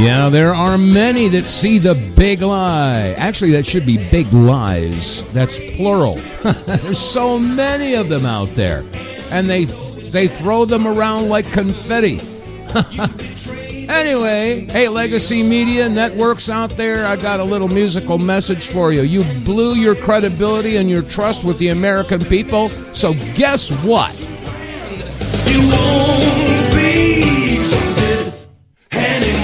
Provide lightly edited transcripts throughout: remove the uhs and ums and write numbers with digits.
Yeah, there are many that see the big lie. Actually, that should be big lies. That's plural. There's so many of them out there. And they throw them around like confetti. Anyway, hey, Legacy Media Networks out there, I got a little musical message for you. You blew your credibility and your trust with the American people, so guess what? You won't be trusted anymore.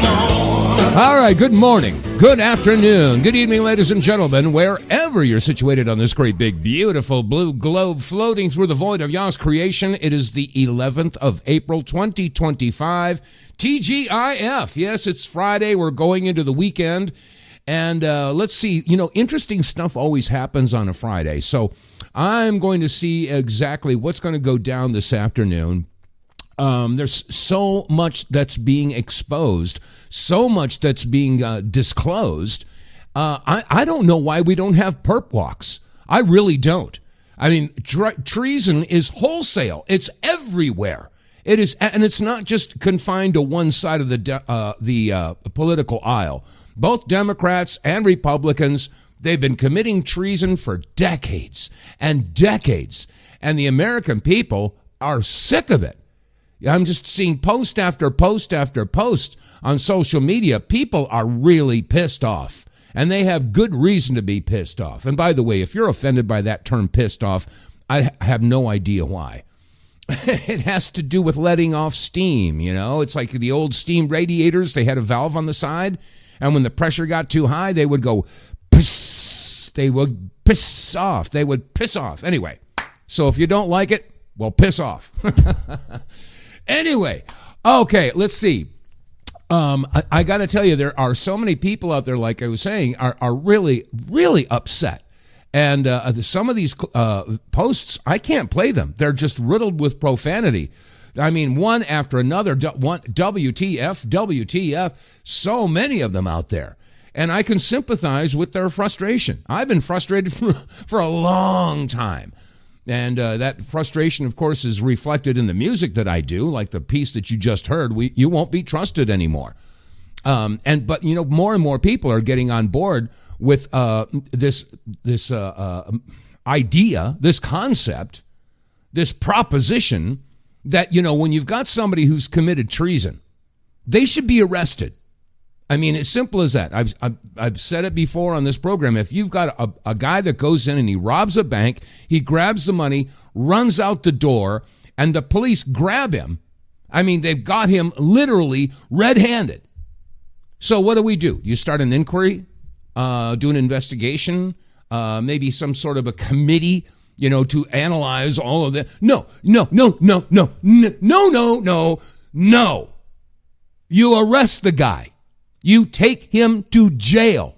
All right, good morning, good afternoon, good evening, ladies and gentlemen, wherever you're situated on this great, big, beautiful blue globe floating through the void of Yah's creation. It is the 11th of April, 2025. TGIF. Yes, it's Friday. We're going into the weekend. And let's see, interesting stuff always happens on a Friday. So I'm going to see exactly what's going to go down this afternoon. There's so much that's being exposed, so much that's being disclosed. I don't know why we don't have perp walks. I really don't. I mean, treason is wholesale. It's everywhere. It is, and it's not just confined to one side of the political aisle. Both Democrats and Republicans, they've been committing treason for decades and decades, and the American people are sick of it. I'm just seeing post after post after post on social media. People are really pissed off, and they have good reason to be pissed off. And by the way, if you're offended by that term pissed off, I have no idea why. It has to do with letting off steam, It's like the old steam radiators. They had a valve on the side, and when the pressure got too high, they would go piss. They would piss off. They would piss off. Anyway, so if you don't like it, well, piss off. Anyway, okay, let's see. I got to tell you, there are so many people out there, like I was saying, are really, really upset. And some of these posts, I can't play them. They're just riddled with profanity. I mean, one after another, WTF, so many of them out there. And I can sympathize with their frustration. I've been frustrated for a long time. And that frustration, of course, is reflected in the music that I do, like the piece that you just heard. You won't be trusted anymore. But more and more people are getting on board with this idea, this concept, this proposition that, when you've got somebody who's committed treason, they should be arrested. I mean, as simple as that. I've said it before on this program. If you've got a guy that goes in and he robs a bank, he grabs the money, runs out the door, and the police grab him, I mean, they've got him literally red-handed. So what do? You start an inquiry, do an investigation, maybe some sort of a committee, to analyze all of that. No. You arrest the guy. You take him to jail.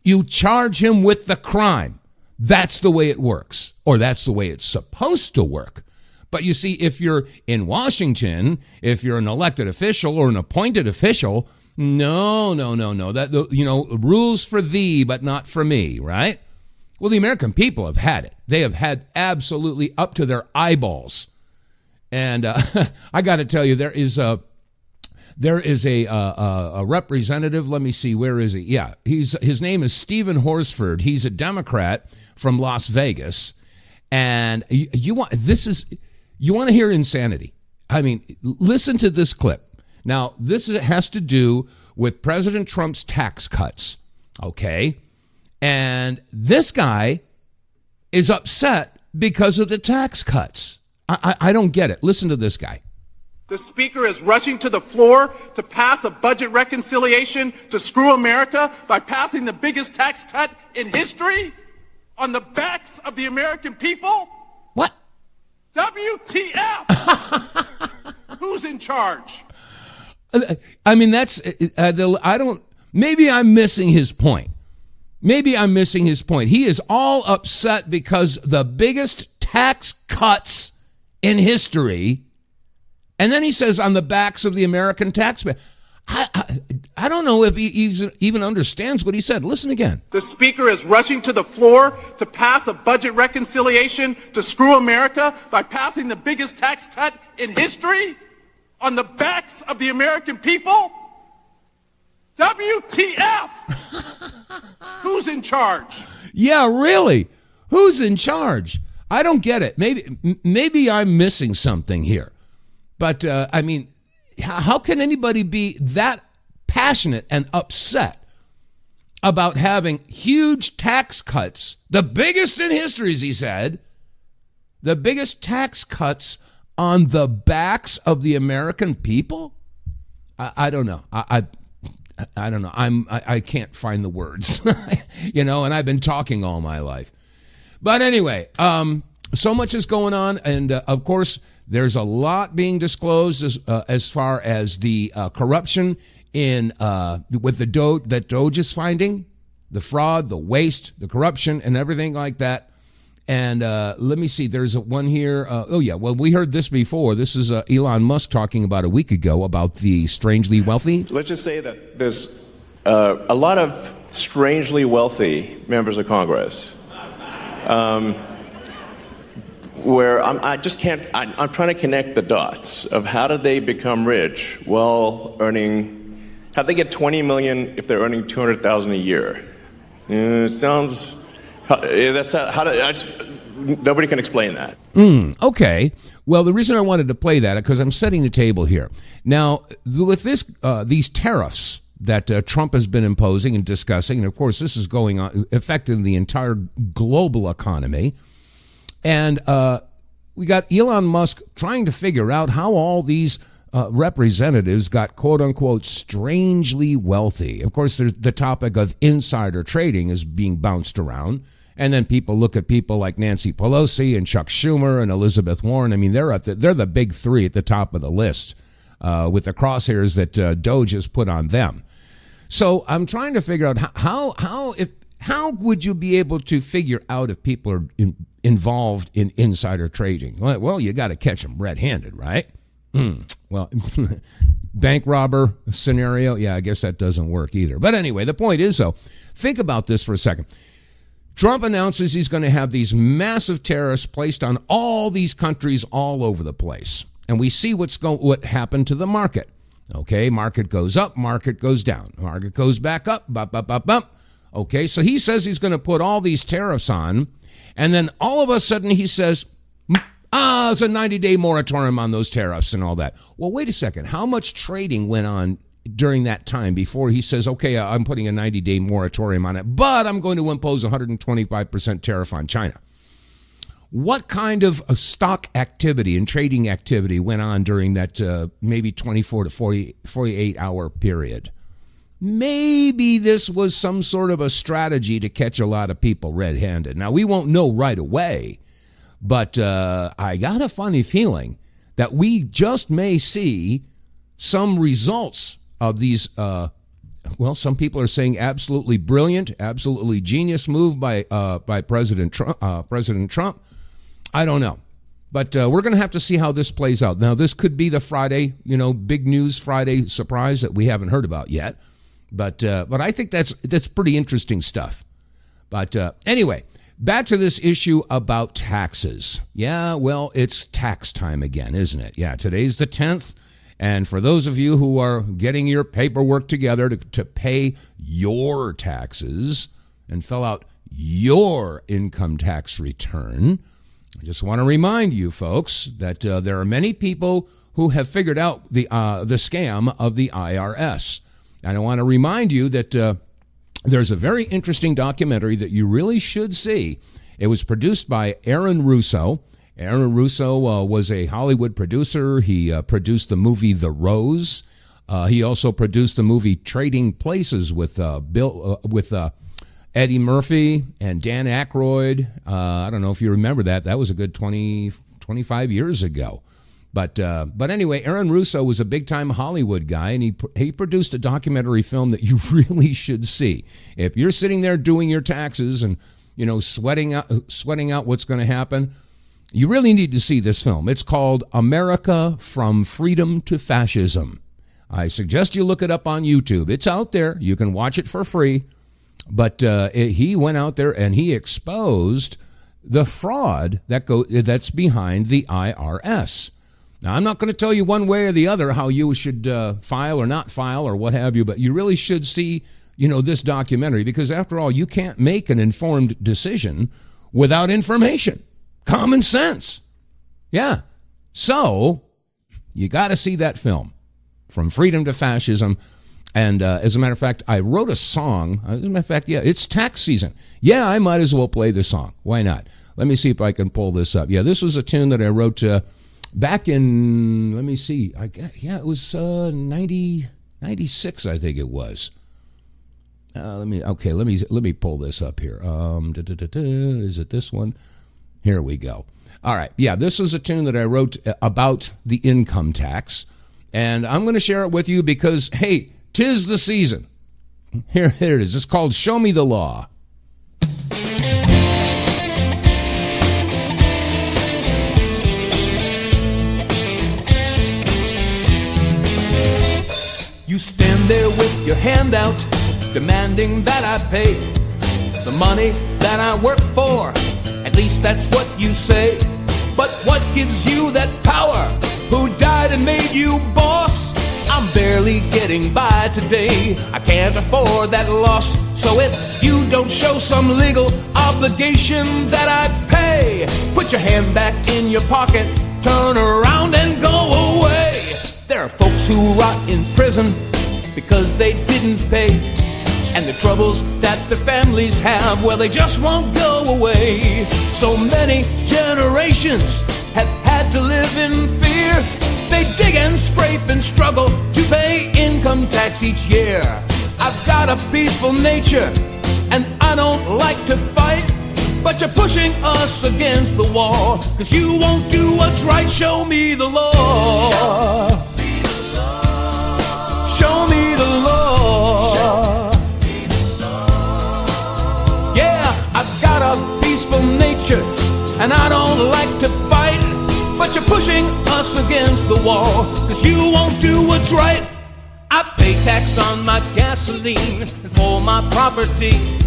You charge him with the crime. That's the way it works, or that's the way it's supposed to work. But you see, if you're in Washington, if you're an elected official or an appointed official, no. That, rules for thee, but not for me, right? Well, the American people have had it. They have had absolutely up to their eyeballs. And I got to tell you, there is a representative. Let me see, where is he? Yeah, his name is Stephen Horsford. He's a Democrat from Las Vegas, and you want to hear insanity? I mean, listen to this clip. Now, this has to do with President Trump's tax cuts, okay? And this guy is upset because of the tax cuts. I don't get it. Listen to this guy. The Speaker is rushing to the floor to pass a budget reconciliation to screw America by passing the biggest tax cut in history on the backs of the American people? What? WTF? Who's in charge? I mean, maybe I'm missing his point. He is all upset because the biggest tax cuts in history. And then he says, on the backs of the American taxpayer. I don't know if he even understands what he said. Listen again. The Speaker is rushing to the floor to pass a budget reconciliation to screw America by passing the biggest tax cut in history on the backs of the American people? WTF? Who's in charge? Yeah, really. Who's in charge? I don't get it. Maybe I'm missing something here. But, I mean, how can anybody be that passionate and upset about having huge tax cuts, the biggest in history, as he said, the biggest tax cuts on the backs of the American people? I don't know. I don't know. I can't find the words, and I've been talking all my life. But anyway, so much is going on. And of course, there's a lot being disclosed as far as the corruption with the Doge that Doge is finding, the fraud, the waste, the corruption, and everything like that. And let me see, there's one here. We heard this before. This is Elon Musk talking about a week ago about the strangely wealthy. Let's just say that there's a lot of strangely wealthy members of Congress where I'm trying to connect the dots of how did they become rich while how'd they get 20 million if they're earning 200,000 a year? Nobody can explain that. Okay. Well, the reason I wanted to play that because I'm setting the table here. Now, with these tariffs that Trump has been imposing and discussing, and of course this is going on, affecting the entire global economy, and we got Elon Musk trying to figure out how all these representatives got quote-unquote strangely wealthy. Of course, there's the topic of insider trading is being bounced around. And then people look at people like Nancy Pelosi and Chuck Schumer and Elizabeth Warren. I mean, they're the big three at the top of the list with the crosshairs that Doge has put on them. So I'm trying to figure out how would you be able to figure out if people are involved in insider trading? Well, you got to catch them red-handed, right? Well, bank robber scenario, yeah, I guess that doesn't work either. But anyway, the point is, though, think about this for a second. Trump announces he's going to have these massive tariffs placed on all these countries all over the place. And we see what happened to the market. Okay, market goes up, market goes down. Market goes back up, bump. Okay, so he says he's going to put all these tariffs on. And then all of a sudden he says, it's a 90-day moratorium on those tariffs and all that. Well, wait a second. How much trading went on during that time before he says, okay, I'm putting a 90-day moratorium on it, but I'm going to impose 125% tariff on China? What kind of stock activity and trading activity went on during that maybe 24 to 48-hour period? Maybe this was some sort of a strategy to catch a lot of people red-handed. Now, we won't know right away, but I got a funny feeling that we just may see some results of these, some people are saying absolutely brilliant, absolutely genius move by President Trump. I don't know. But we're going to have to see how this plays out. Now, this could be the Friday, big news Friday surprise that we haven't heard about yet. But I think that's pretty interesting stuff. But anyway, back to this issue about taxes. Yeah, well, it's tax time again, isn't it? Yeah, today's the 10th. And for those of you who are getting your paperwork together to pay your taxes and fill out your income tax return, I just want to remind you folks that there are many people who have figured out the scam of the IRS. And I want to remind you that there's a very interesting documentary that you really should see. It was produced by Aaron Russo. Aaron Russo was a Hollywood producer. He produced the movie The Rose. He also produced the movie Trading Places with Eddie Murphy and Dan Aykroyd. I don't know if you remember that. That was a good 25 years ago. But anyway, Aaron Russo was a big-time Hollywood guy, and he produced a documentary film that you really should see. If you're sitting there doing your taxes and sweating out what's going to happen, you really need to see this film. It's called America From Freedom to Fascism. I suggest you look it up on YouTube. It's out there. You can watch it for free. But he went out there and he exposed the fraud that's behind the IRS. Now, I'm not going to tell you one way or the other how you should file or not file or what have you, but you really should see, this documentary, because after all, you can't make an informed decision without information. Common sense. Yeah. So, you got to see that film, From Freedom to Fascism. And as a matter of fact, I wrote a song. As a matter of fact, yeah, it's tax season. Yeah, I might as well play the song. Why not? Let me see if I can pull this up. Yeah, this was a tune that I wrote back in, let me see. It was 96, I think it was. Let me pull this up here. Is it this one? Here we go. All right. Yeah, this is a tune that I wrote about the income tax. And I'm going to share it with you because, hey, 'tis the season. Here it is. It's called Show Me the Law. You stand there with your hand out, demanding that I pay the money that I work for. At least that's what you say. But what gives you that power? Who died and made you boss? I'm barely getting by today. I can't afford that loss. So if you don't show some legal obligation that I pay, put your hand back in your pocket, turn around and go away. There are folks who rot in prison because they didn't pay, and the troubles that their families have, well, they just won't go away. So many generations have had to live in fear. They dig and scrape and struggle to pay income tax each year. I've got a peaceful nature and I don't like to fight, but you're pushing us against the wall, 'cause you won't do what's right. Show me the law. Show me the law. Yeah, I've got a peaceful nature and I don't like to fight, but you're pushing us against the wall, 'cause you won't do what's right. I pay tax on my gasoline and for my property,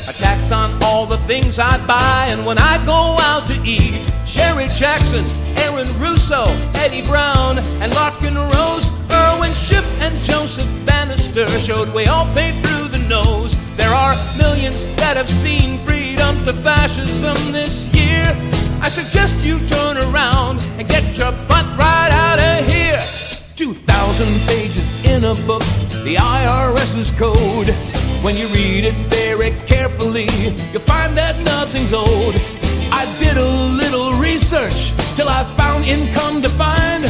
a tax on all the things I buy and when I go out to eat. Sherry Jackson, Aaron Russo, Eddie Brown, and Larkin Rose, Irwin Ship and Joseph Bannister showed we all pay through the nose. There are millions that have seen freedom to fascism this year. I suggest you turn around and get your butt right out of here. 2,000 pages in a book, the IRS's code. When you read it very carefully, you'll find that nothing's owed. I did a little research till I found income defined.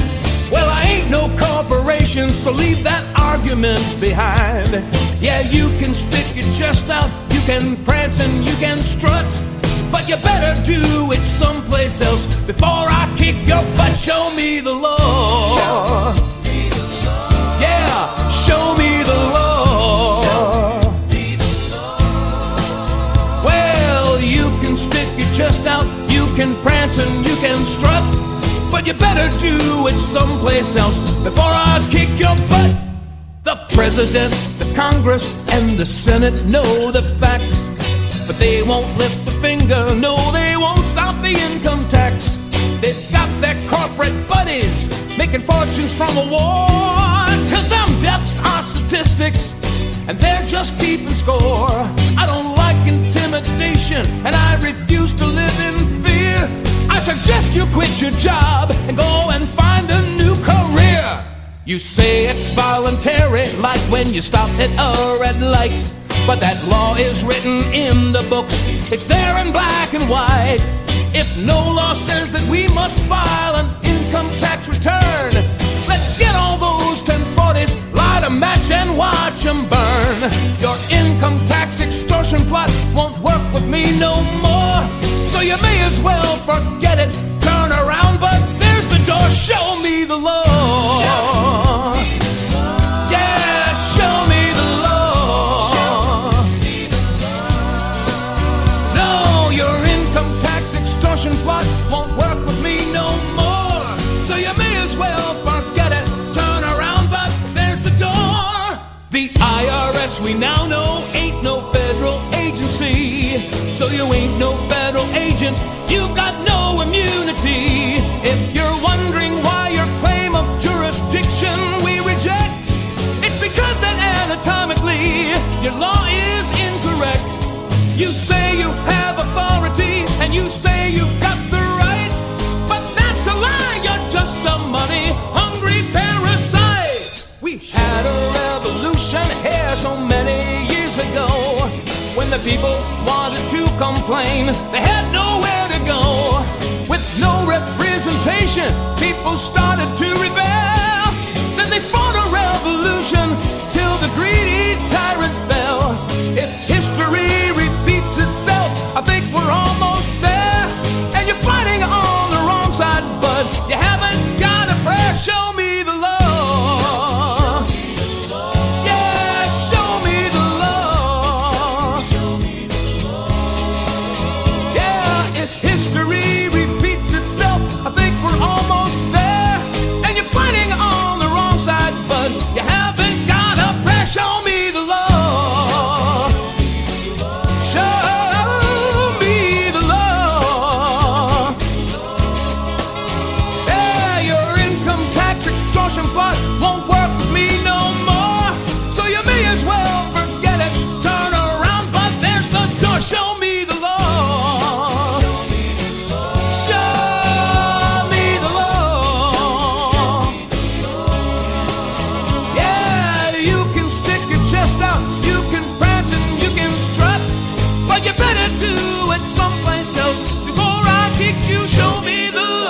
Well, I ain't no corporation, so leave that argument behind. Yeah, you can stick your chest out, you can prance and you can strut, but you better do it someplace else before I kick your butt. Show me the law. Show me the law. Yeah, show me the law. Show me the law. Well, you can stick your chest out, you can prance and you can strut, but you better do it someplace else before I kick your butt. The President, the Congress, and the Senate know the facts, but they won't lift a finger, no, they won't stop the income tax. They've got their corporate buddies making fortunes from a war. To them, deaths are statistics, and they're just keeping score. I don't like intimidation, and I refuse to live in fear. I suggest you quit your job and go and find a new career. You say it's voluntary, like when you stop at a red light, but that law is written in the books, it's there in black and white. If no law says that we must file an income tax return, let's get all those 1040s, light a match and watch them burn. Your income tax extortion plot won't work with me no more, so you may as well forget it, turn around, but there's the door. Show me the law. Show me the law. Yeah, show me the law. Show me the law. No, your income tax extortion plot won't work with me no more, so you may as well forget it, turn around, but there's the door. The IRS we now know ain't no federal agency, so you ain't no federal agent, you've got no immunity. seen, they had nowhere to go. With no representation, people started to rebel. Then they fought a revolution till the greedy tyrant fell. If history repeats itself, I think we're almost there. And you're fighting on the wrong side, but you haven't got a prayer. Show me the law. Yeah, show me the law. Yeah, if history repeats itself, I think we're almost there. And you're fighting on the wrong side, but you haven't got a prayer. Show me the law. Show me the law. Yeah, your income tax extortion plot won't work with me no more. So you may as well forget it. Turn around, but there's the door. Show me the law. Show me the law. Yeah, you can stick your chest out, you can prance and you can strut, but you better do it someplace else before I kick you. Show me the law.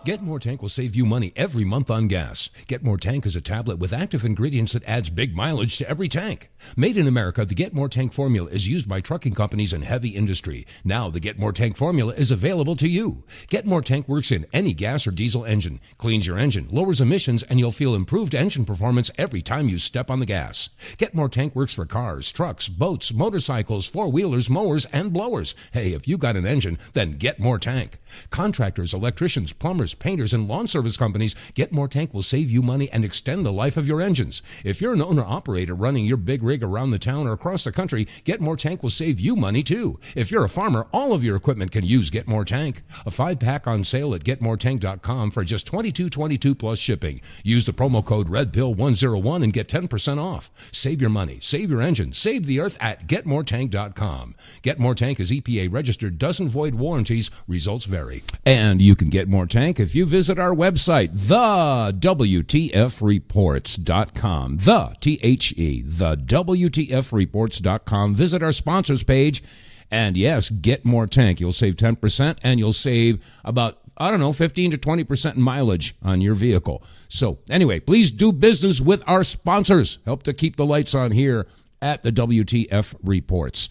Get More Tank will save you money every month on gas. Get More Tank is a tablet with active ingredients that adds big mileage to every tank. Made in America, the Get More Tank formula is used by trucking companies and heavy industry. Now the Get More Tank formula is available to you. Get More Tank works in any gas or diesel engine, cleans your engine, lowers emissions, and you'll feel improved engine performance every time you step on the gas. Get More Tank works for cars, trucks, boats, motorcycles, four-wheelers, mowers, and blowers. Hey, if you got an engine, then Get More Tank. Contractors, electricians, plumbers, painters, and lawn service companies, Get More Tank will save you money and extend the life of your engines. If you're an owner-operator running your big rig around the town or across the country, Get More Tank will save you money too. If you're a farmer, all of your equipment can use Get More Tank. A 5-pack on sale at GetMoreTank.com for just $22.22 plus shipping. Use the promo code REDPILL101 and get 10% off. Save your money, save your engine, save the earth at GetMoreTank.com. Get More Tank is EPA registered, doesn't void warranties, results vary. And you can get More Tank if you visit our website, TheWTFReports.com. TheWTFReports.com. Visit our sponsors page, and yes, Get More Tank. You'll save 10%, and you'll save about, 15 to 20% in mileage on your vehicle. So anyway, please do business with our sponsors. Help to keep the lights on here at the WTF Reports.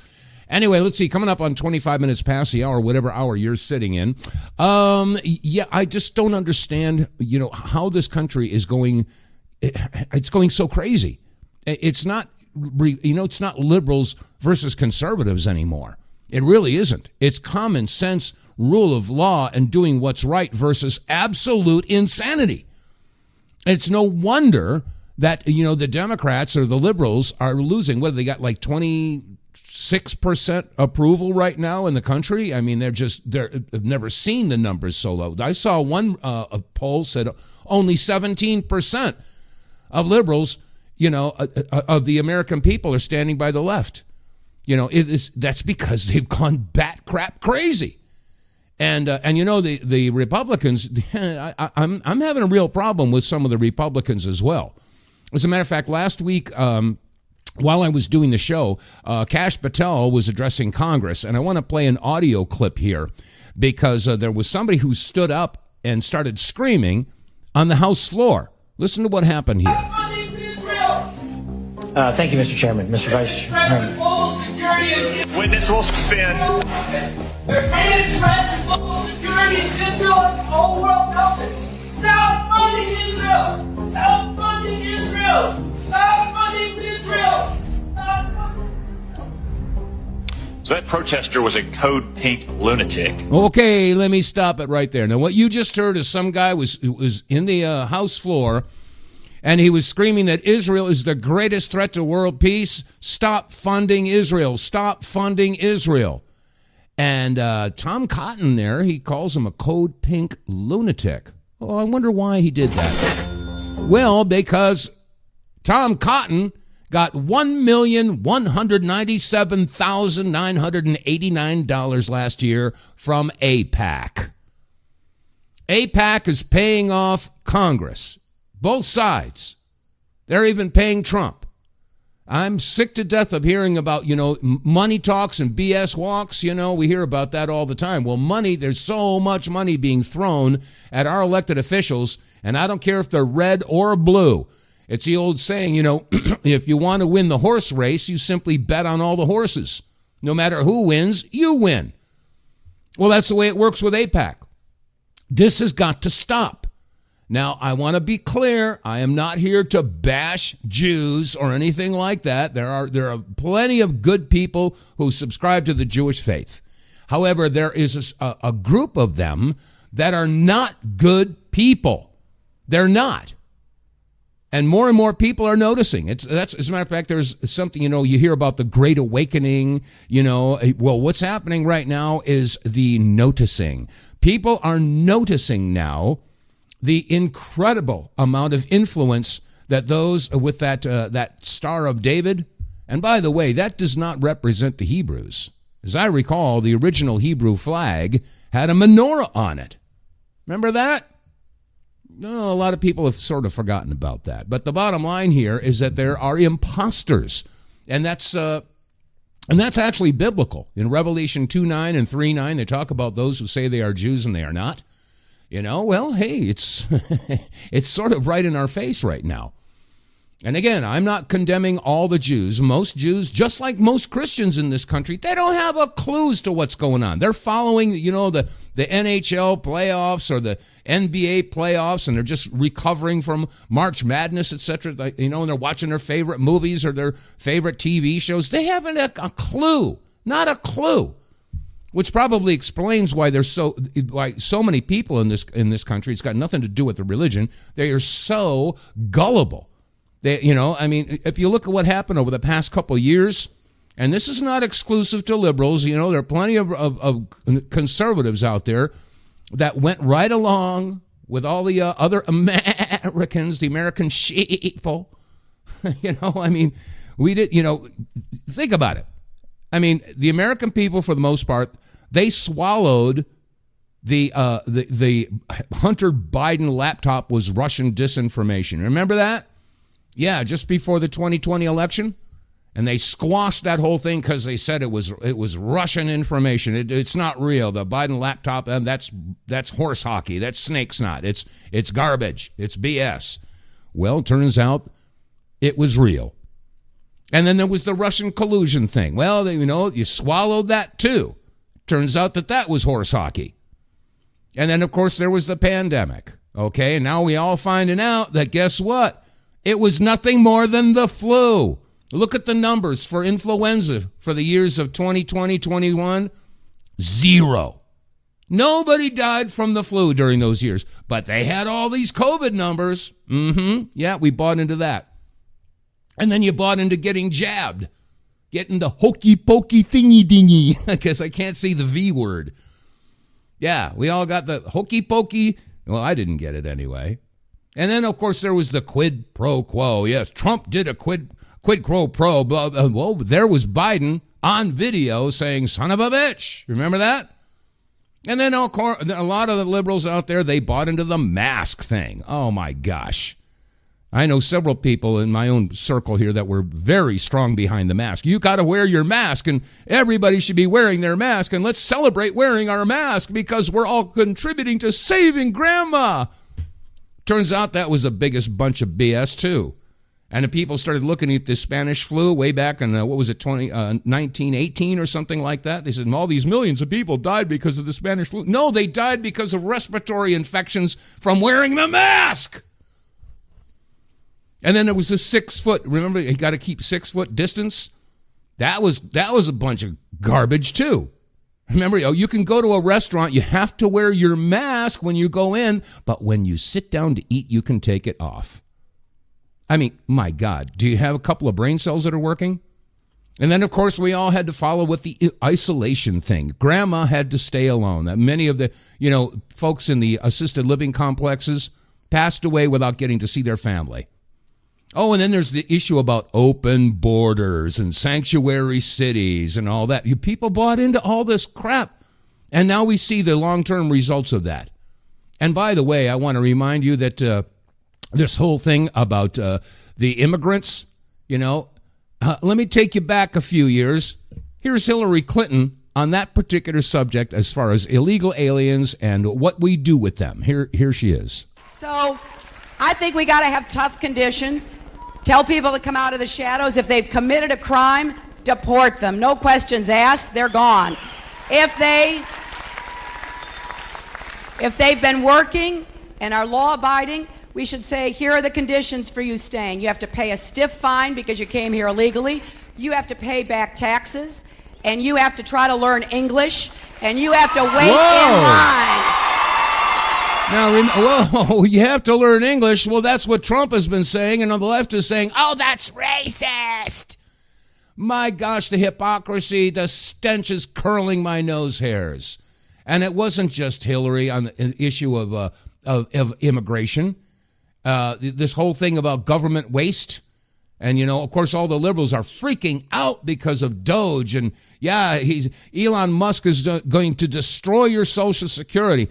Anyway, let's see, coming up on 25 minutes past the hour, whatever hour you're sitting in. I just don't understand, how this country is going. It's going so crazy. It's not, it's not liberals versus conservatives anymore. It really isn't. It's common sense, rule of law, and doing what's right versus absolute insanity. It's no wonder that, the Democrats or the liberals are losing. What, they got like 26% approval right now in the country? I mean, they've never seen the numbers so low. I saw one a poll said only 17% of liberals, of the American people are standing by the left. That's because they've gone bat crap crazy. And the Republicans, I'm having a real problem with some of the Republicans as well. As a matter of fact, last week, while I was doing the show, Kash Patel was addressing Congress, and I want to play an audio clip here because there was somebody who stood up and started screaming on the House floor. Listen to what happened here. Thank you, Mr. Chairman. Mr. Vice Chairman. Witness will suspend. Their greatest threat to global security is Israel and the whole world knows it. Stop funding Israel! Stop funding Israel! Stop funding Israel! Stop funding Israel! So that protester was a code pink lunatic. Okay, let me stop it right there. Now, what you just heard is some guy was in the House floor, and he was screaming that Israel is the greatest threat to world peace. Stop funding Israel. Stop funding Israel. And Tom Cotton there, he calls him a code pink lunatic. Oh, I wonder why he did that. Well, because Tom Cotton got $1,197,989 last year from AIPAC. AIPAC is paying off Congress. Both sides. They're even paying Trump. I'm sick to death of hearing about, money talks and BS walks. We hear about that all the time. Well, money, there's so much money being thrown at our elected officials, and I don't care if they're red or blue. It's the old saying, if you want to win the horse race, you simply bet on all the horses. No matter who wins, you win. Well, that's the way it works with AIPAC. This has got to stop. Now, I want to be clear. I am not here to bash Jews or anything like that. There are plenty of good people who subscribe to the Jewish faith. However, there is a group of them that are not good people. They're not. And more people are noticing. As a matter of fact, there's something, you hear about the Great Awakening, well, what's happening right now is the noticing. People are noticing now the incredible amount of influence that those with that Star of David, and by the way, that does not represent the Hebrews. As I recall, the original Hebrew flag had a menorah on it. Remember that? No, a lot of people have sort of forgotten about that. But the bottom line here is that there are imposters, and that's actually biblical. In Revelation 2:9 and 3:9, they talk about those who say they are Jews and they are not. Well, hey, it's it's sort of right in our face right now. And again, I'm not condemning all the Jews. Most Jews, just like most Christians in this country, they don't have a clue as to what's going on. They're following, the NHL playoffs or the NBA playoffs, and they're just recovering from March Madness, etc. And they're watching their favorite movies or their favorite TV shows. They haven't a clue, not a clue. Which probably explains why so many people in this country. It's got nothing to do with the religion. They are so gullible. If you look at what happened over the past couple of years, and this is not exclusive to liberals. There are plenty of conservatives out there that went right along with all the other Americans, the American sheeple. We did. Think about it. The American people, for the most part, they swallowed the Hunter Biden laptop was Russian disinformation. Remember that? Yeah, just before the 2020 election, and they squashed that whole thing because they said it was Russian information. It's not real. The Biden laptop, that's horse hockey. That's snake snot. It's garbage. It's BS. Well, it turns out it was real. And then there was the Russian collusion thing. Well, you swallowed that too. Turns out that was horse hockey. And then, of course, there was the pandemic. Okay, and now we all finding out that guess what? It was nothing more than the flu. Look at the numbers for influenza for the years of 2020, 21. 0. Nobody died from the flu during those years. But they had all these COVID numbers. Yeah, we bought into that. And then you bought into getting jabbed, getting the hokey pokey thingy dingy, because I can't say the V word. Yeah, we all got the hokey pokey. Well, I didn't get it anyway. And then, of course, there was the quid pro quo. Yes, Trump did a quid pro pro. Blah, blah. Well, there was Biden on video saying, son of a bitch. Remember that? And then, of course, a lot of the liberals out there, they bought into the mask thing. Oh, my gosh. I know several people in my own circle here that were very strong behind the mask. You got to wear your mask, and everybody should be wearing their mask, and let's celebrate wearing our mask because we're all contributing to saving grandma. Turns out that was the biggest bunch of BS, too. And the people started looking at the Spanish flu way back in, 1918 or something like that. They said, all these millions of people died because of the Spanish flu. No, they died because of respiratory infections from wearing the mask. And then there was the 6 foot. Remember, you got to keep 6 foot distance. That was a bunch of garbage too. Remember, you can go to a restaurant. You have to wear your mask when you go in, but when you sit down to eat, you can take it off. My God, do you have a couple of brain cells that are working? And then, of course, we all had to follow with the isolation thing. Grandma had to stay alone. Many of the, folks in the assisted living complexes passed away without getting to see their family. Oh, and then there's the issue about open borders and sanctuary cities and all that. You people bought into all this crap, and now we see the long-term results of that. And by the way, I want to remind you that this whole thing about the immigrants, let me take you back a few years. Here's Hillary Clinton on that particular subject as far as illegal aliens and what we do with them. Here she is. So I think we got to have tough conditions. Tell people to come out of the shadows. If they've committed a crime, deport them. No questions asked. They're gone. If they've been working and are law-abiding, we should say, here are the conditions for you staying. You have to pay a stiff fine because you came here illegally. You have to pay back taxes. And you have to try to learn English. And you have to wait in line. Now, you have to learn English. Well, that's what Trump has been saying. And on the left is saying, oh, that's racist. My gosh, the hypocrisy, the stench is curling my nose hairs. And it wasn't just Hillary on the issue of immigration. This whole thing about government waste. And, of course, all the liberals are freaking out because of Doge. And, Elon Musk is going to destroy your Social Security.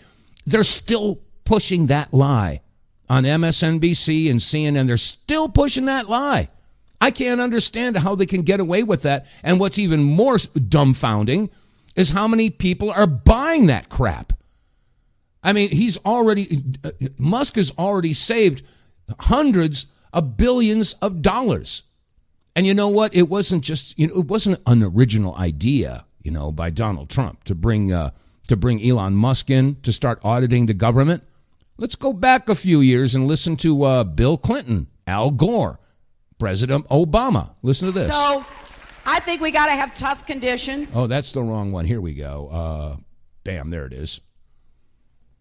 They're still pushing that lie on MSNBC and CNN. They're still pushing that lie. I can't understand how they can get away with that. And what's even more dumbfounding is how many people are buying that crap. I mean, Musk has already saved hundreds of billions of dollars. And you know what? It wasn't an original idea, by Donald Trump to bring Elon Musk in to start auditing the government. Let's go back a few years and listen to Bill Clinton, Al Gore, President Obama. Listen to this. So I think we got to have tough conditions. Oh, that's the wrong one. Here we go. Bam, there it is.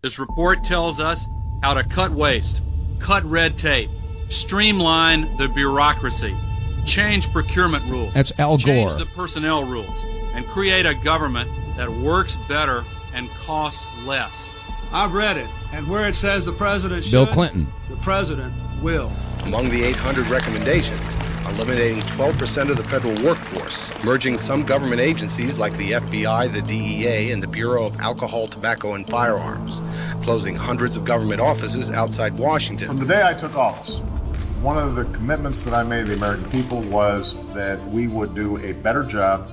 This report tells us how to cut waste, cut red tape, streamline the bureaucracy, change procurement rules. That's Al Gore. Change the personnel rules, and create a government that works better and costs less. I've read it, and where it says the president should, Bill Clinton, the president will. Among the 800 recommendations, eliminating 12% of the federal workforce, merging some government agencies like the FBI, the DEA, and the Bureau of Alcohol, Tobacco, and Firearms, closing hundreds of government offices outside Washington. From the day I took office, one of the commitments that I made to the American people was that we would do a better job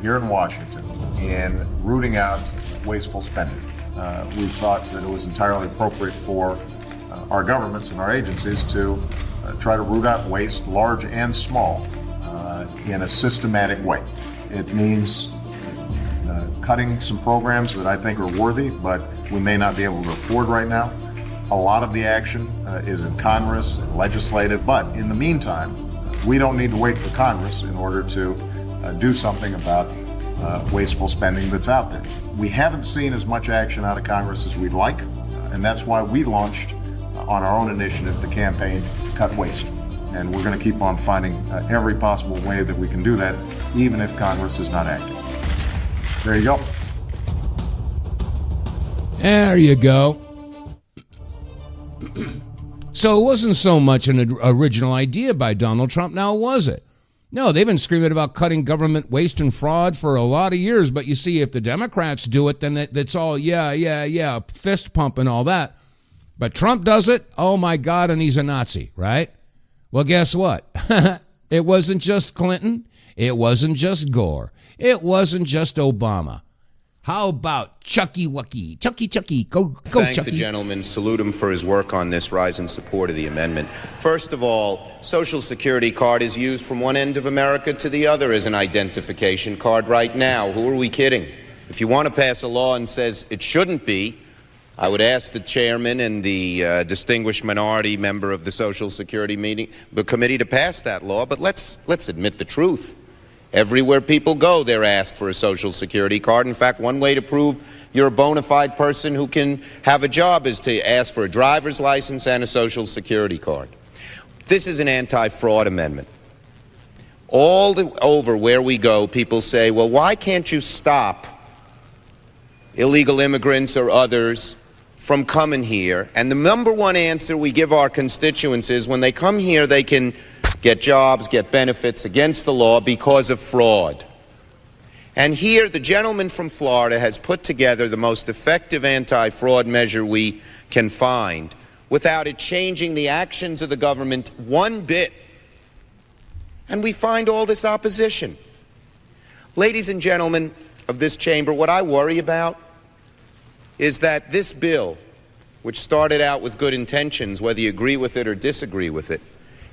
here in Washington in rooting out wasteful spending. We thought that it was entirely appropriate for our governments and our agencies to try to root out waste, large and small, in a systematic way. It means cutting some programs that I think are worthy, but we may not be able to afford right now. A lot of the action is in Congress and legislative, but in the meantime, we don't need to wait for Congress in order to do something about wasteful spending that's out there. We haven't seen as much action out of Congress as we'd like, and that's why we launched on our own initiative the campaign to cut waste. And we're going to keep on finding every possible way that we can do that, even if Congress is not acting. There you go. There you go. So it wasn't so much an original idea by Donald Trump, now was it? No, they've been screaming about cutting government waste and fraud for a lot of years, but you see, if the Democrats do it, then that's all, yeah, fist pump and all that. But Trump does it, oh my God, and he's a Nazi, right? Well, guess what? It wasn't just Clinton. It wasn't just Gore. It wasn't just Obama. How about Chucky Wucky? Chucky, go Thank Chucky. the gentleman, salute him for his work on this, rise in support of the amendment. First of all, Social Security card is used from one end of America to the other as an identification card right now. Who are we kidding? If you want to pass a law and says it shouldn't be, I would ask the chairman and the distinguished minority member of the Social Security committee to pass that law, but let's admit the truth. Everywhere people go, they're asked for a Social Security card. In fact, one way to prove you're a bona fide person who can have a job is to ask for a driver's license and a Social Security card. This is an anti-fraud amendment. All over where we go, people say, well, why can't you stop illegal immigrants or others from coming here? And the number one answer we give our constituents is when they come here, they can get jobs, get benefits against the law because of fraud. And here, the gentleman from Florida has put together the most effective anti-fraud measure we can find without it changing the actions of the government one bit. And we find all this opposition. Ladies and gentlemen of this chamber, what I worry about is that this bill, which started out with good intentions, whether you agree with it or disagree with it,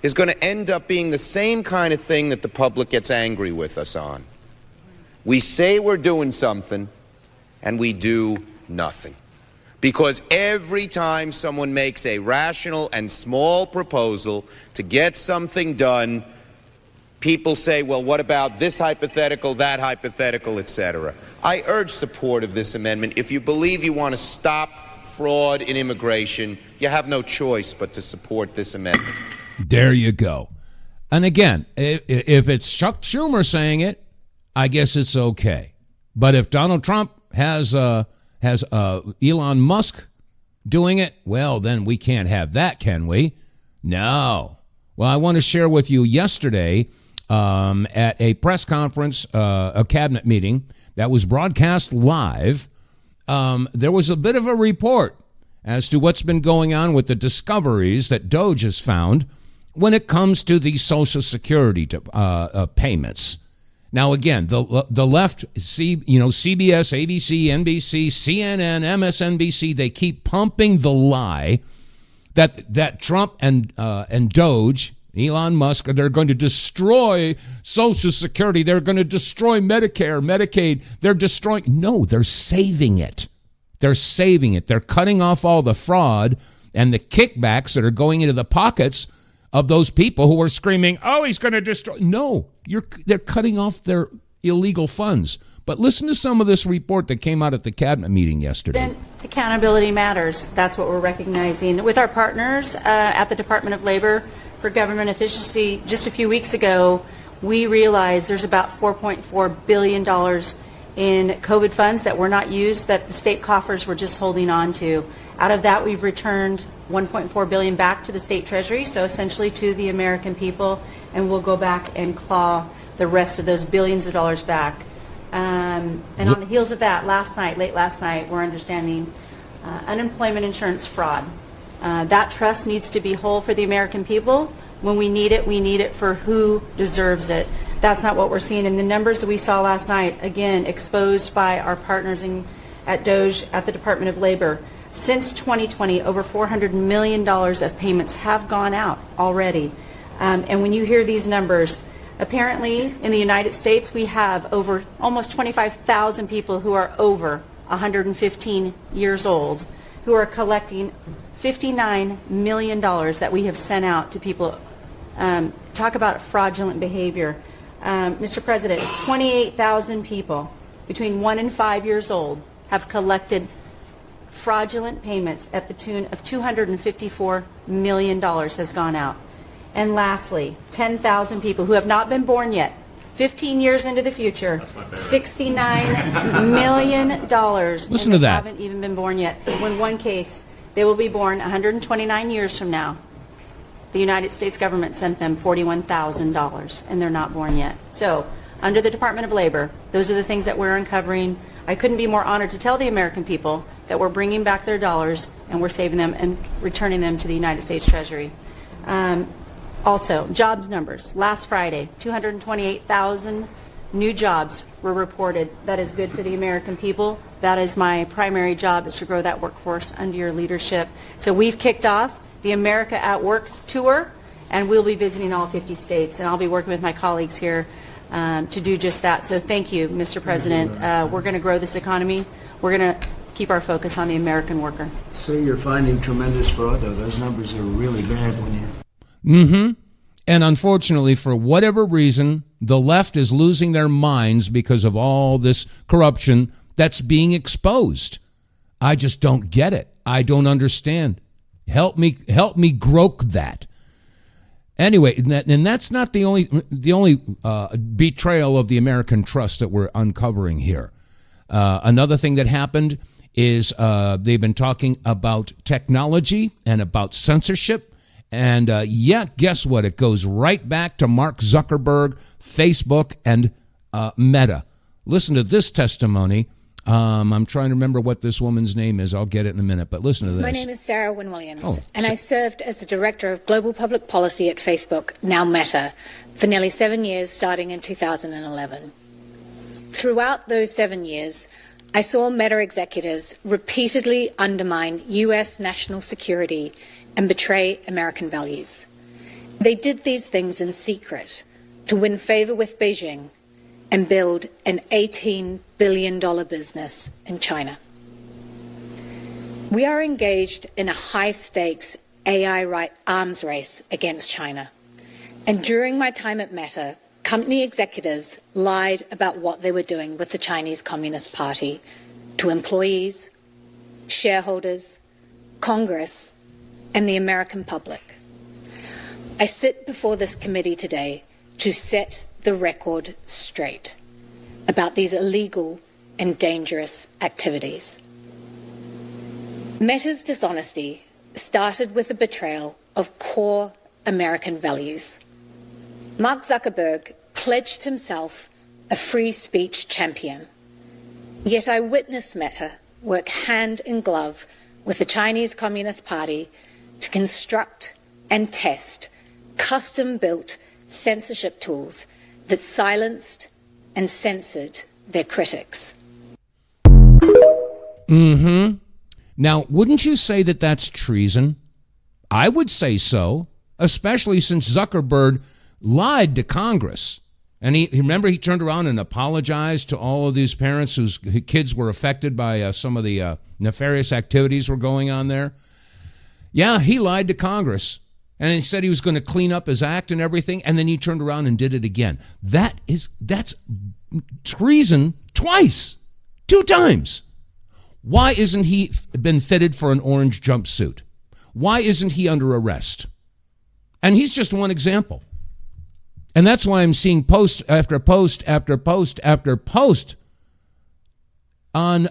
is going to end up being the same kind of thing that the public gets angry with us on. We say we're doing something, and we do nothing. Because every time someone makes a rational and small proposal to get something done, people say, well, what about this hypothetical, that hypothetical, etc. I urge support of this amendment. If you believe you want to stop fraud in immigration, you have no choice but to support this amendment. There you go. And again, if it's Chuck Schumer saying it, I guess it's okay. But if Donald Trump has Elon Musk doing it, well, then we can't have that, can we? No. Well, I want to share with you yesterday at a press conference, a cabinet meeting that was broadcast live, there was a bit of a report as to what's been going on with the discoveries that DOJ has found when it comes to the Social Security payments. Now, again, the left, CBS, ABC, NBC, CNN, MSNBC, they keep pumping the lie that Trump and DOJ, Elon Musk, they're going to destroy Social Security. They're going to destroy Medicare, Medicaid. They're destroying. No, they're saving it. They're saving it. They're cutting off all the fraud and the kickbacks that are going into the pockets of those people who are screaming, oh, he's going to destroy. No, they're cutting off their illegal funds. But listen to some of this report that came out at the cabinet meeting yesterday. Then accountability matters. That's what we're recognizing. With our partners at the Department of Labor for Government Efficiency, just a few weeks ago, we realized there's about $4.4 billion in COVID funds that were not used, that the state coffers were just holding on to. Out of that, we've returned $1.4 billion back to the state treasury, so essentially to the American people, and we'll go back and claw the rest of those billions of dollars back. And on the heels of that, late last night, we're understanding unemployment insurance fraud. That trust needs to be whole for the American people. When we need it for who deserves it. That's not what we're seeing. And the numbers that we saw last night, again, exposed by our partners at DOJ, at the Department of Labor. Since 2020, over $400 million of payments have gone out already. And when you hear these numbers, apparently in the United States, we have over almost 25,000 people who are over 115 years old who are collecting $59 million that we have sent out to people. Talk about fraudulent behavior. Mr. President, 28,000 people between 1 and 5 years old have collected fraudulent payments at the tune of $254 million has gone out. And lastly, 10,000 people who have not been born yet, 15 years into the future, $69 million. Listen to that. Haven't even been born yet. In one case, they will be born 129 years from now. The United States government sent them $41,000, and they're not born yet. So, under the Department of Labor, those are the things that we're uncovering. I couldn't be more honored to tell the American people that we're bringing back their dollars and we're saving them and returning them to the United States Treasury. Also, jobs numbers. Last Friday, 228,000 new jobs were reported. That is good for the American people. That is my primary job, is to grow that workforce under your leadership. So we've kicked off the America at Work tour, and we'll be visiting all 50 states, and I'll be working with my colleagues here to do just that. So thank you, Mr. President. We're going to grow this economy. We're going to keep our focus on the American worker. So you're finding tremendous fraud, though. Those numbers are really bad when you... Mm-hmm. And unfortunately, for whatever reason, the left is losing their minds because of all this corruption that's being exposed. I just don't get it. I don't understand. Help me grope that. Anyway, and that's not the only betrayal of the American trust that we're uncovering here. Another thing that happened is they've been talking about technology and about censorship. And guess what? It goes right back to Mark Zuckerberg, Facebook, and Meta. Listen to this testimony I'm trying to remember what this woman's name is. I'll get it in a minute, but listen to this. My name is Sarah Wynne-Williams, and I served as the Director of Global Public Policy at Facebook, now Meta, for nearly 7 years, starting in 2011. Throughout those 7 years, I saw Meta executives repeatedly undermine U.S. national security and betray American values. They did these things in secret to win favor with Beijing and build an $18 billion business in China. We are engaged in a high-stakes AI arms race against China. And during my time at Meta, company executives lied about what they were doing with the Chinese Communist Party to employees, shareholders, Congress, and the American public. I sit before this committee today to set the record straight about these illegal and dangerous activities. Meta's dishonesty started with the betrayal of core American values. Mark Zuckerberg pledged himself a free speech champion. Yet I witnessed Meta work hand in glove with the Chinese Communist Party to construct and test custom-built censorship tools that silenced and censored their critics. Mm-hmm. Now, wouldn't you say that that's treason? I would say so, especially since Zuckerberg lied to Congress. And he turned around and apologized to all of these parents whose kids were affected by some of the nefarious activities were going on there. Yeah, he lied to Congress. And he said he was going to clean up his act and everything, and then he turned around and did it again. That's treason twice, 2 times. Why isn't he been fitted for an orange jumpsuit? Why isn't he under arrest? And he's just one example. And that's why I'm seeing post after post after post after post on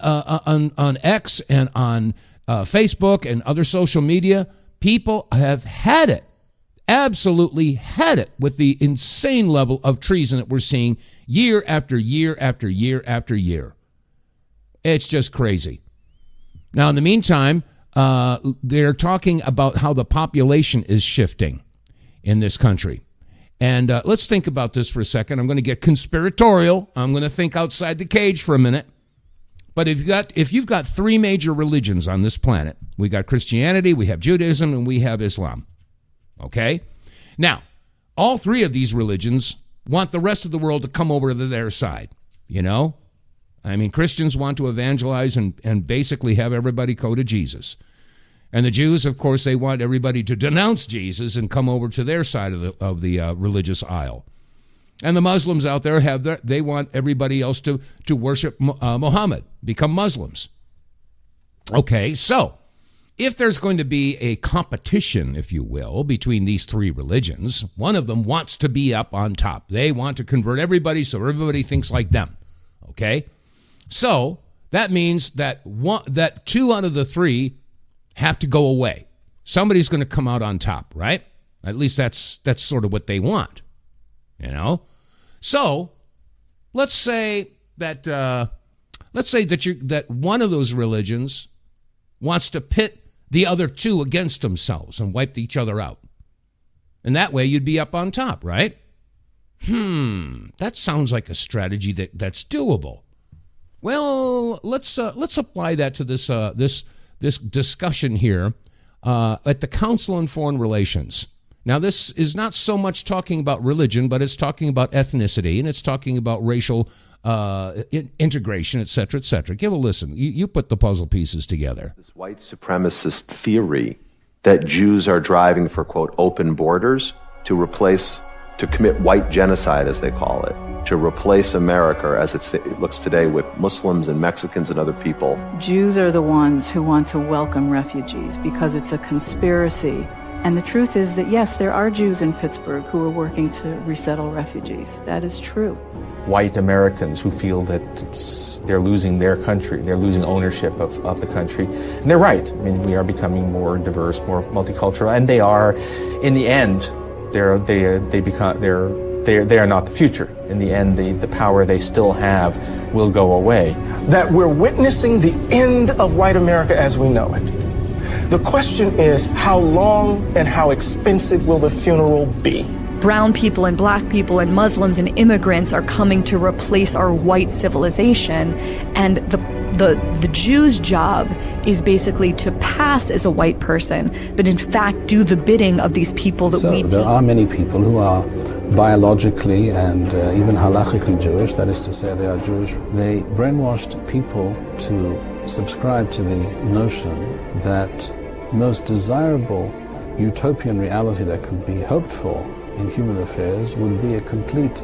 X and on Facebook and other social media. People have had it, absolutely had it, with the insane level of treason that we're seeing year after year after year after year. It's just crazy. Now, in the meantime, they're talking about how the population is shifting in this country. And let's think about this for a second. I'm going to get conspiratorial. I'm going to think outside the cage for a minute. But if you've got 3 major religions on this planet, we got Christianity, we have Judaism, and we have Islam. Okay? Now, all 3 of these religions want the rest of the world to come over to their side. You know? I mean, Christians want to evangelize and basically have everybody go to Jesus. And the Jews, of course, they want everybody to denounce Jesus and come over to their side of the religious aisle. And the Muslims out there they want everybody else to worship Muhammad, become Muslims. Okay, so if there's going to be a competition, if you will, between these 3 religions, one of them wants to be up on top. They want to convert everybody so everybody thinks like them. Okay, so that means that 2 out of the 3 have to go away. Somebody's going to come out on top, right? At least that's sort of what they want, you know. So let's say that that one of those religions wants to pit the other 2 against themselves and wipe each other out, and that way you'd be up on top, right? That sounds like a strategy that's doable. Well, let's apply that to this discussion here at the Council on Foreign Relations. Now, this is not so much talking about religion, but it's talking about ethnicity, and it's talking about racial integration, et cetera, et cetera. Give a listen. You put the puzzle pieces together. This white supremacist theory that Jews are driving for, quote, open borders to commit white genocide, as they call it, to replace America as it looks today with Muslims and Mexicans and other people. Jews are the ones who want to welcome refugees because it's a conspiracy. And the truth is that, yes, there are Jews in Pittsburgh who are working to resettle refugees. That is true. White Americans who feel that they're losing their country, they're losing ownership of the country. And they're right. I mean, we are becoming more diverse, more multicultural, and they are, in the end, they are not the future. In the end, the power they still have will go away. That we're witnessing the end of white America as we know it. The question is, how long and how expensive will the funeral be? Brown people and black people and Muslims and immigrants are coming to replace our white civilization, and the Jew's job is basically to pass as a white person, but in fact do the bidding of these people that we there are many people who are biologically and even halakhically Jewish, that is to say they are Jewish. They brainwashed people to subscribe to the notion that most desirable utopian reality that could be hoped for in human affairs would be a complete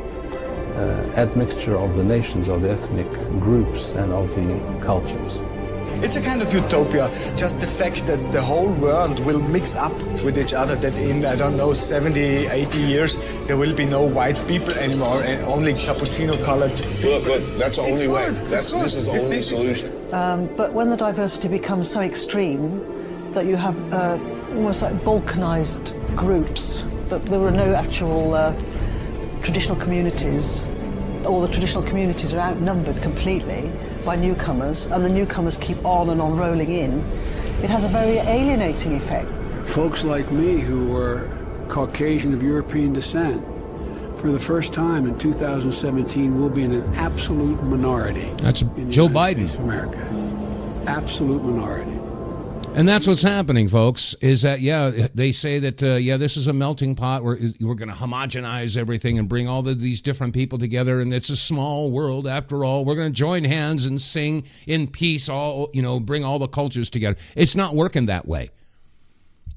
admixture of the nations, of the ethnic groups, and of the cultures. It's a kind of utopia, just the fact that the whole world will mix up with each other, that in, I don't know, 70, 80 years, there will be no white people anymore and only cappuccino-colored people. But that's the only way. This is the only solution. But when the diversity becomes so extreme that you have almost like balkanized groups, that there are no actual traditional communities, all the traditional communities are outnumbered completely by newcomers, and the newcomers keep on and on rolling in, it has a very alienating effect. Folks like me who were Caucasian of European descent, for the first time in 2017, will be in an absolute minority. That's Joe Biden. States of America. Absolute minority. And that's what's happening, folks, is that, they say that, this is a melting pot. We're going to homogenize everything and bring all of these different people together. And it's a small world, after all. We're going to join hands and sing in peace, bring all the cultures together. It's not working that way.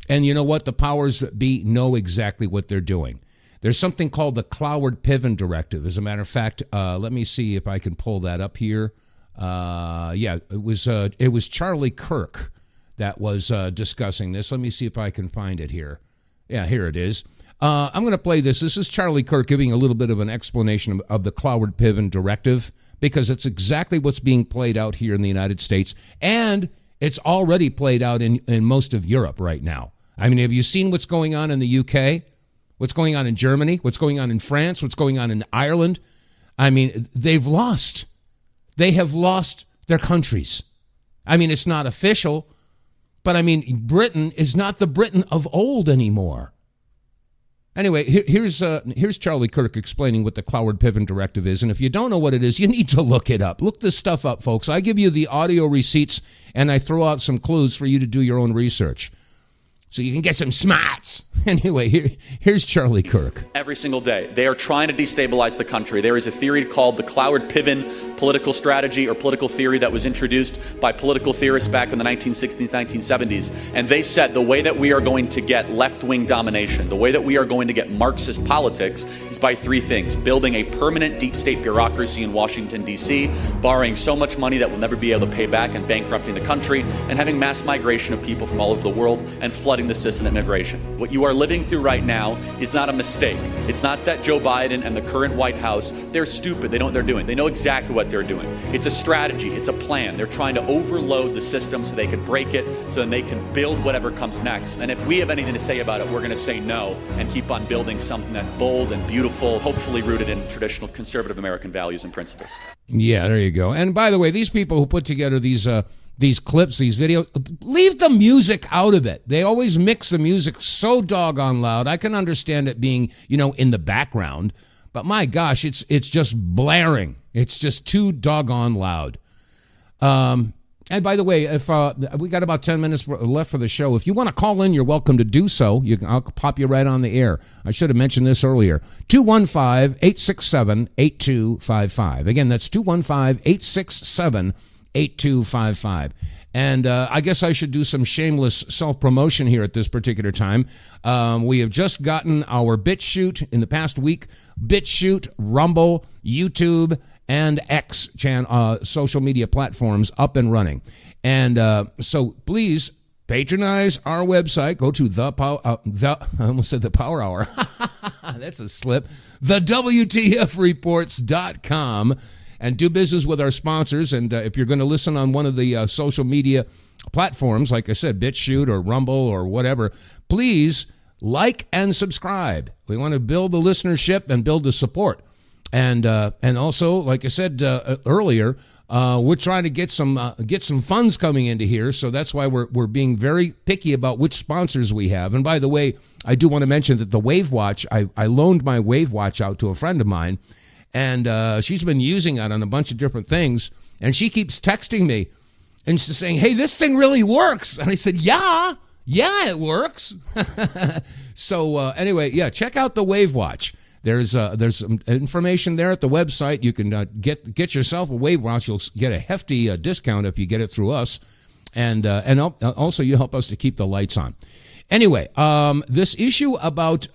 And you know what? The powers that be know exactly what they're doing. There's something called the Cloward-Piven Directive. As a matter of fact, let me see if I can pull that up here. It was Charlie Kirk that was discussing this. Let me see if I can find it here. Yeah, here it is. I'm going to play this. This is Charlie Kirk giving a little bit of an explanation of the Cloward-Piven Directive, because it's exactly what's being played out here in the United States, and it's already played out in most of Europe right now. I mean, have you seen what's going on in the UK? What's going on in Germany? What's going on in France? What's going on in Ireland? I mean, they've lost. They have lost their countries. I mean, it's not official, but I mean, Britain is not the Britain of old anymore. Anyway, here's Charlie Kirk explaining what the Cloward-Piven Directive is. And if you don't know what it is, you need to look it up. Look this stuff up, folks. I give you the audio receipts, and I throw out some clues for you to do your own research, so you can get some smarts. Anyway, here's Charlie Kirk. Every single day, they are trying to destabilize the country. There is a theory called the Cloward-Piven political strategy or political theory that was introduced by political theorists back in the 1960s, 1970s. And they said the way that we are going to get left-wing domination, the way that we are going to get Marxist politics is by three things: building a permanent deep state bureaucracy in Washington, D.C., borrowing so much money that we'll never be able to pay back and bankrupting the country, and having mass migration of people from all over the world and flooding the system of immigration. What you are living through right now is not a mistake. It's not that Joe Biden and the current White House, they're stupid. They know what they're doing. They know exactly what they're doing. It's a strategy. It's a plan. They're trying to overload the system so they can break it, so then they can build whatever comes next. And if we have anything to say about it, we're going to say no and keep on building something that's bold and beautiful, hopefully rooted in traditional conservative American values and principles. Yeah, there you go. And by the way, these people who put together these clips, these videos, leave the music out of it. They always mix the music so doggone loud. I can understand it being, in the background, but my gosh, it's just blaring. It's just too doggone loud. And by the way, if we got about 10 minutes left for the show, if you want to call in, you're welcome to do so. I'll pop you right on the air. I should have mentioned this earlier. 215-867-8255. Again, that's 215-867-8255. And I guess I should do some shameless self-promotion here at this particular time. We have just gotten our BitChute in the past week. BitChute, Rumble, YouTube, and X social media platforms up and running. And so please patronize our website. Go to I almost said the Power Hour. That's a slip. TheWTFReports.com. And do business with our sponsors. And if you're going to listen on one of the social media platforms, like I said, BitChute or Rumble or whatever, please like and subscribe. We want to build the listenership and build the support. And also, like I said earlier, we're trying to get some funds coming into here, so that's why we're being very picky about which sponsors we have. And by the way, I do want to mention that the Wave Watch, I loaned my Wave Watch out to a friend of mine, and she's been using it on a bunch of different things, and she keeps texting me, and she's saying, "Hey, this thing really works." And I said, "Yeah, it works." So anyway, yeah, check out the Wave Watch. There's some information there at the website. You can get yourself a Wave Watch. You'll get a hefty discount if you get it through us, and also you help us to keep the lights on. Anyway, this issue about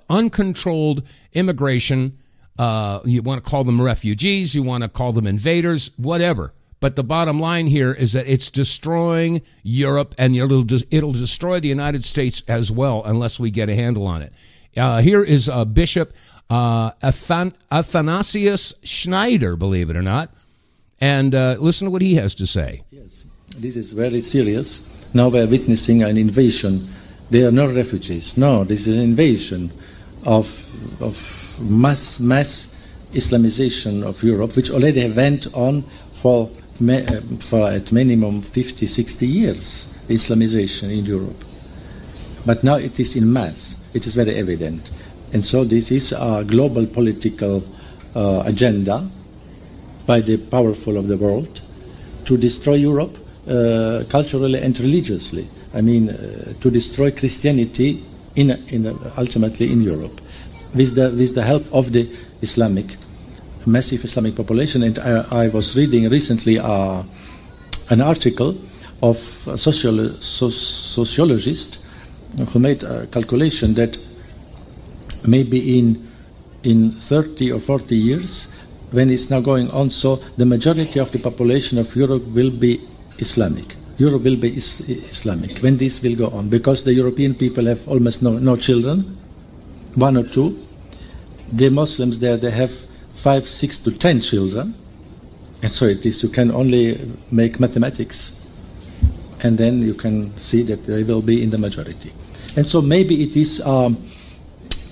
uncontrolled immigration, you want to call them refugees, you want to call them invaders, whatever. But the bottom line here is that it's destroying Europe, and it'll destroy the United States as well unless we get a handle on it. Here is Bishop Athanasius Schneider, believe it or not, and listen to what he has to say. Yes, this is very serious. Now we are witnessing an invasion. They are not refugees. No, this is an invasion of mass Islamization of Europe, which already went on for at minimum 50, 60 years, Islamization in Europe. But now it is in mass. It is very evident. And so this is a global political agenda by the powerful of the world to destroy Europe culturally and religiously. I mean, to destroy Christianity ultimately in Europe with the help of the massive Islamic population. And I was reading recently an article of a sociologist who made a calculation that maybe in 30 or 40 years, when it's now going on, so the majority of the population of Europe will be Islamic. Europe will be Islamic when this will go on, because the European people have almost no children, 1 or 2. The Muslims there, they have 5, 6 to 10 children, and so it is. You can only make mathematics, and then you can see that they will be in the majority. And so maybe it is a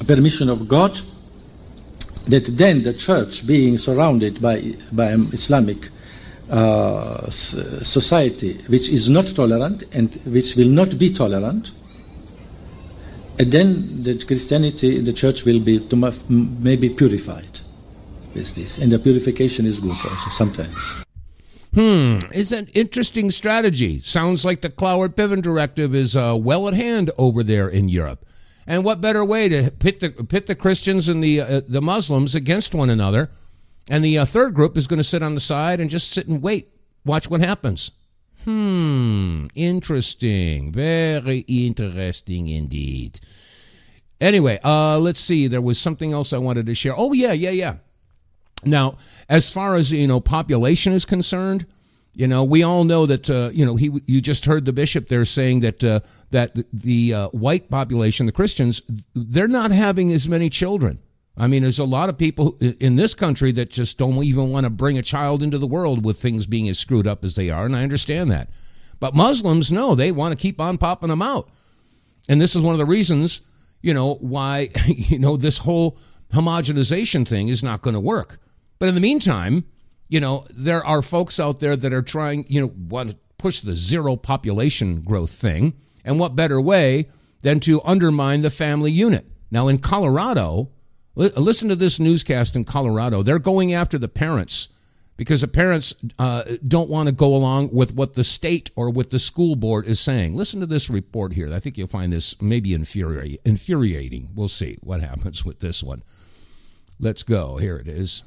permission of God that then the church, being surrounded by Islamic society, which is not tolerant and which will not be tolerant, and then the Christianity, the church will be maybe purified with this. And the purification is good also sometimes. It's an interesting strategy. Sounds like the Cloward-Piven directive is well at hand over there in Europe. And what better way to pit the Christians and the Muslims against one another? And the third group is going to sit on the side and just sit and wait. Watch what happens. Interesting. Very interesting indeed. Anyway, let's see. There was something else I wanted to share. Oh, yeah. Now, as far as, population is concerned, we all know that, you just heard the bishop there saying that the white population, the Christians, they're not having as many children. I mean, there's a lot of people in this country that just don't even want to bring a child into the world with things being as screwed up as they are, and I understand that. But Muslims, no, they want to keep on popping them out. And this is one of the reasons, why, this whole homogenization thing is not going to work. But in the meantime, there are folks out there that are trying, want to push the zero population growth thing. And what better way than to undermine the family unit? Now, in Colorado, listen to this newscast in Colorado. They're going after the parents because the parents don't want to go along with what the state or what the school board is saying. Listen to this report here. I think you'll find this maybe infuriating. We'll see what happens with this one. Let's go. Here it is.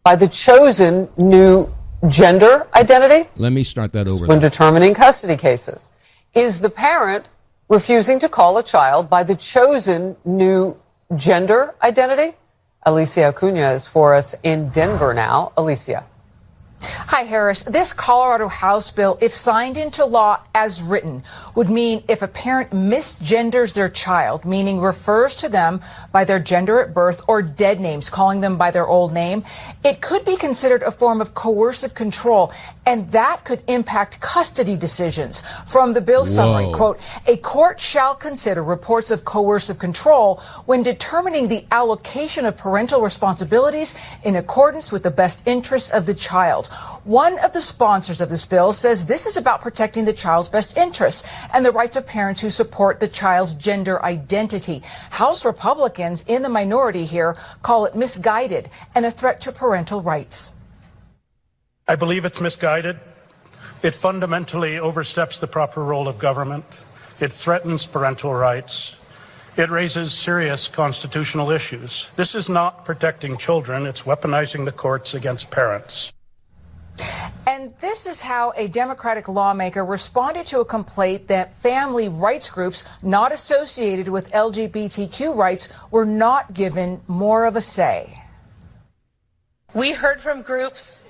By the chosen new gender identity? Let me start that over when there. Determining custody cases. Is the parent refusing to call a child by the chosen new gender identity? Alicia Acuna is for us in Denver now. Alicia. Hi, Harris. This Colorado House bill, if signed into law as written, would mean if a parent misgenders their child, meaning refers to them by their gender at birth or dead names, calling them by their old name, it could be considered a form of coercive control, and that could impact custody decisions. From the bill summary, quote, a court shall consider reports of coercive control when determining the allocation of parental responsibilities in accordance with the best interests of the child. One of the sponsors of this bill says this is about protecting the child's best interests and the rights of parents who support the child's gender identity. House Republicans in the minority here call it misguided and a threat to parental rights. I believe it's misguided. It fundamentally oversteps the proper role of government. It threatens parental rights. It raises serious constitutional issues. This is not protecting children. It's weaponizing the courts against parents. And this is how a Democratic lawmaker responded to a complaint that family rights groups not associated with LGBTQ rights were not given more of a say. We heard from groups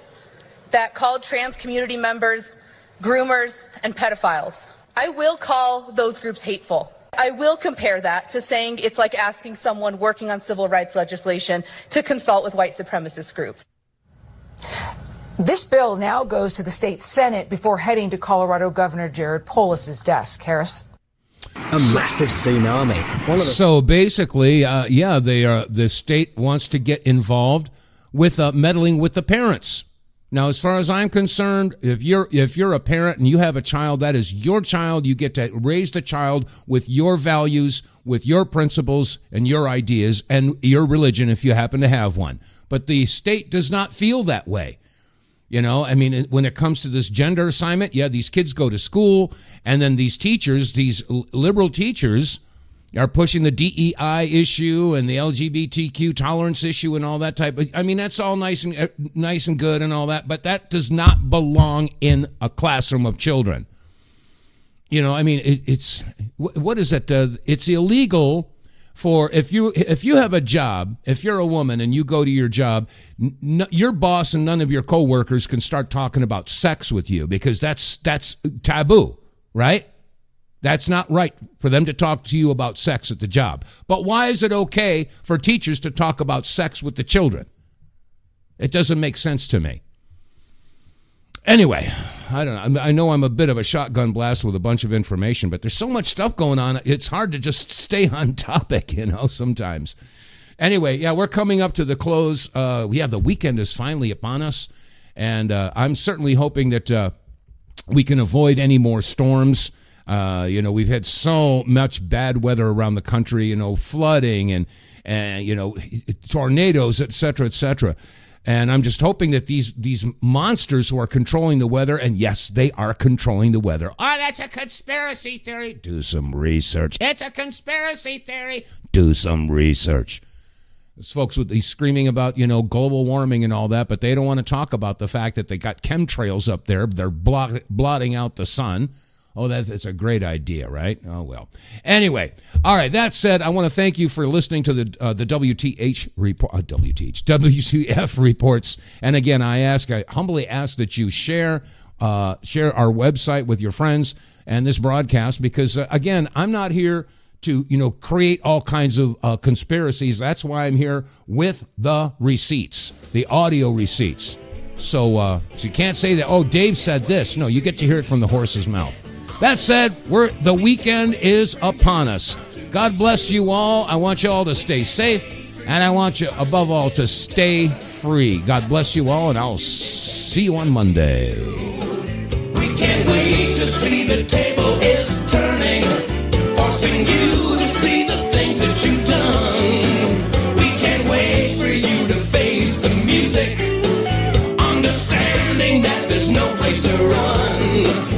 that called trans community members groomers and pedophiles. I will call those groups hateful. I will compare that to saying it's like asking someone working on civil rights legislation to consult with white supremacist groups. This bill now goes to the state Senate before heading to Colorado Governor Jared Polis's desk. Harris? A massive tsunami. So basically, the state wants to get involved with meddling with the parents. Now, as far as I'm concerned, if you're a parent and you have a child, that is your child. You get to raise the child with your values, with your principles and your ideas and your religion if you happen to have one. But the state does not feel that way. You know, I mean, when it comes to this gender assignment, these kids go to school, and then these teachers, these liberal teachers, are pushing the DEI issue and the LGBTQ tolerance issue and all that type of. I mean, that's all nice and good and all that, but that does not belong in a classroom of children. You know, I mean, it's what is it? It's illegal. For if you have a job, if you're a woman and you go to your job, your boss and none of your coworkers can start talking about sex with you because that's taboo, right? That's not right for them to talk to you about sex at the job. But why is it okay for teachers to talk about sex with the children? It doesn't make sense to me. Anyway, I don't know. I know I'm a bit of a shotgun blast with a bunch of information, but there's so much stuff going on. It's hard to just stay on topic, sometimes. Anyway, we're coming up to the close. The weekend is finally upon us, and I'm certainly hoping that we can avoid any more storms. We've had so much bad weather around the country, flooding and tornadoes, et cetera, et cetera. And I'm just hoping that these monsters who are controlling the weather, and yes, they are controlling the weather. Oh, that's a conspiracy theory. Do some research. It's a conspiracy theory. Do some research. There's folks with these screaming about, global warming and all that, but they don't want to talk about the fact that they got chemtrails up there. They're blotting out the sun. Oh, that's a great idea, right? Oh, well. Anyway, all right, that said, I want to thank you for listening to the WTF Reports. And again, I humbly ask that you share our website with your friends and this broadcast because, again, I'm not here to, create all kinds of conspiracies. That's why I'm here with the receipts, the audio receipts. So you can't say that, oh, Dave said this. No, you get to hear it from the horse's mouth. That said, the weekend is upon us. God bless you all. I want you all to stay safe, and I want you, above all, to stay free. God bless you all, and I'll see you on Monday. We can't wait to see the table is turning, forcing you to see the things that you've done. We can't wait for you to face the music, understanding that there's no place to run.